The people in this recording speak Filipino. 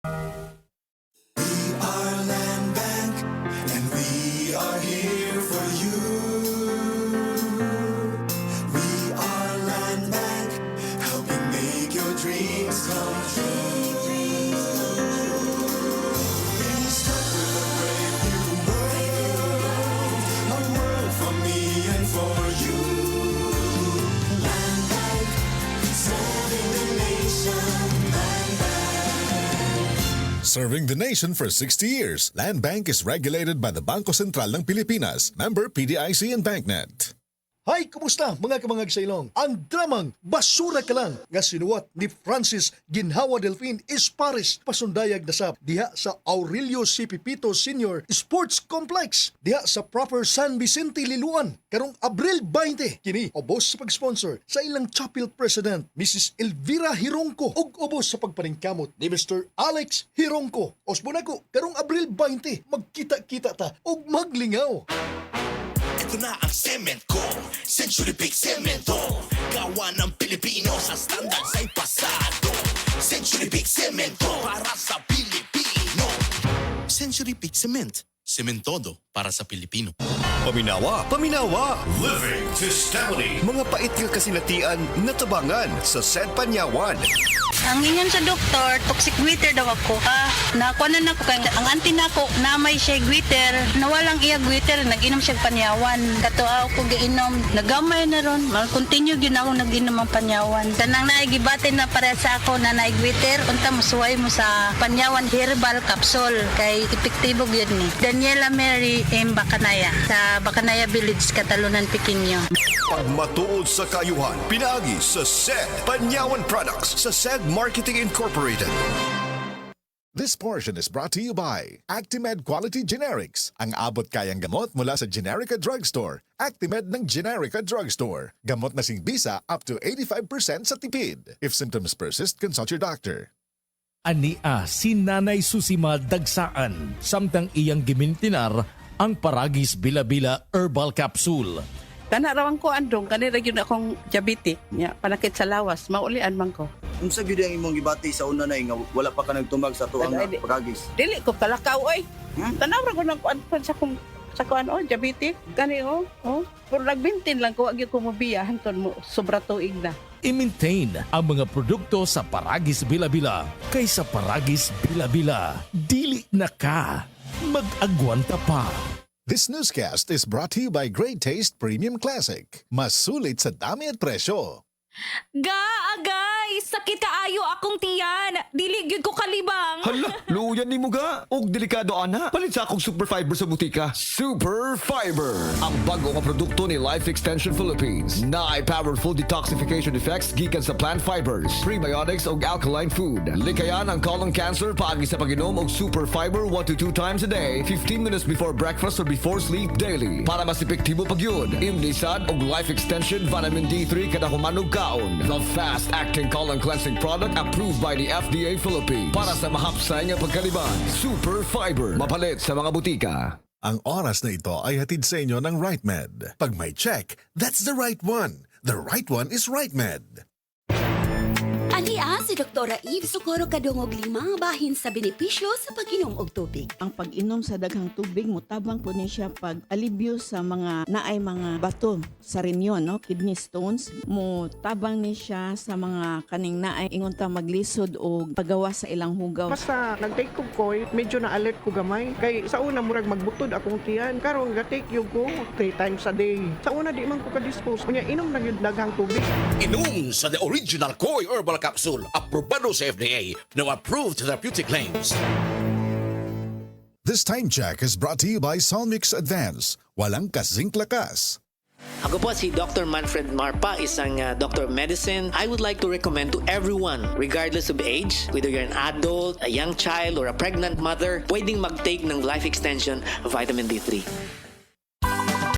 Our land bank, and we are here for you. We are land bank, helping make your dreams come true. We start with a brave new world, a world for me and for you. Land bank, serving the nation. Land bank. Serving the nation for 60 years, Land Bank is regulated by the Bangko Sentral ng Pilipinas, member PDIC and BancNet. Hay, kumusta mga kamangag sa ilong? Ang dramang Basura Ka Lang nga sinuwat ni Francis Ginhawa Delfin Ispares pasundayag nasab diha sa Aurelio C. Pipito Sr. Sports Complex diha sa proper San Vicente, Liloan karong Abril 20. Kini ubos sa pag-sponsor sa ilang chapel president Mrs. Elvira Hirongko ug ubos sa pagpaningkamot ni Mr. Alex Hirongko. Osbo nako karong Abril 20 magkita-kita ta ug maglingaw. Ito na ang cement ko, Century Big Cemento. Gawa ng Pilipino sa standard sa'y pasado. Century Big Cemento para sa Pilipino. Century Big Cement, sementodo para sa Pilipino. Paminawa, paminawa, living testimony. Mga paitil kasinatian na tabangan sa Sed Panyawan. Ang ingon sa doktor, toxic gwitter daw ako. Nakuha na ako kay ang auntie nako na may siya gwitter, nawalang iya gwitter, nag-inom siya panyawan. Katuaw ko giinom, nagamay na ron, mag-continue gyud ako nag-inom ang panyawan. Kanang naigibate na para sa ako na naigwitter, unta musuway mo sa panyawan herbal capsule kay epektibo gyud ni. Daniela Mary M. Bacanaya sa Bacanaya Village, Catalunan, Pequeño. Pagmatuod sa kayuhan, pinaagi sa Sed Panyawan Products sa Sed Marketing Incorporated. This portion is brought to you by Actimed Quality Generics, ang abot kayang gamot mula sa Generica Drugstore. Actimed ng Generica Drugstore. Gamot na singbisa up to 85% sa tipid. If symptoms persist, consult your doctor. Ania si Nanay Susima Dagsaan, samtang iyang gimintinar ang Paragis Bila-Bila Herbal Capsule. Kanarawan ko andong, kanira yun akong diabetic, ya, panakit sa lawas, maulian man ko. Unsa gyud ang imong gibati sa una na nga wala pa ka nagtumag sa tuang pagagis? Dili ko kalakaw oy. Tanaw ra ko nang kuan sa kuan diabetic, kani Pero nagbintin lang ko, wag ko mobiya hanton mo sobra tuig na. I-maintain ang mga produkto sa Paragis Bila-Bila kaysa Paragis Bila-Bila. Dili na ka, mag-agwanta pa. This newscast is brought to you by Great Taste Premium Classic. Mas sulit sa dami at presyo. Agay! Sakit kaayo akong tiyan! Dili gyud ko kalibang! Hala, luyan ni mo ga. Og delikado ana. Palit sa akong Super Fiber sa butika. Super Fiber, ang bago nga produkto ni Life Extension Philippines. Na powerful detoxification effects gikan sa plant fibers, prebiotics og alkaline food. Likayan ang colon cancer paagi sa pag-inom og Super Fiber 1 to 2 times a day, 15 minutes before breakfast or before sleep daily. Para mas epektibo pagyud, imnisad og Life Extension Vitamin D3 kada humanog kaon. The fast-acting colon cleansing product approved by the FDA Philippines. Para sa mahapsay nga pagkaliban, Super Fiber. Mapalit sa mga butika. Ang oras na ito ay hatid sa inyo ng RightMed. Pag may check, that's the right one. The right one is RightMed. Ania si Dr. Eve Socorro kadungog 5 bahin sa benepisyo sa pag-inom og tubig. Ang pag-inom sa daghang tubig motabang po ni siya pag alibyo sa mga naay mga bato sa renyon, no? Kidney stones. Motabang ni siya sa mga kaning naay ingon ta maglisod og pagawa sa ilang hugaw. Basta nag-take ko koy, medyo na-alert ko gamay. Kay sa una murag magbutod akong tiyan. Karon ga-take yung ko 3 times a day. Sa una di man ko ka-dispose. Kunya inom na yung daghang tubig. Inom sa the original Koi Herbal Capsule, aprobado sa FDA, now approved therapeutic claims. This time check is brought to you by Solmix Advance. Walang kasing lakas. Ako po si Dr. Manfred Marpa, isang doctor of medicine. I would like to recommend to everyone, regardless of age, whether you're an adult, a young child, or a pregnant mother, pwedeng mag-take ng Life Extension Vitamin D3.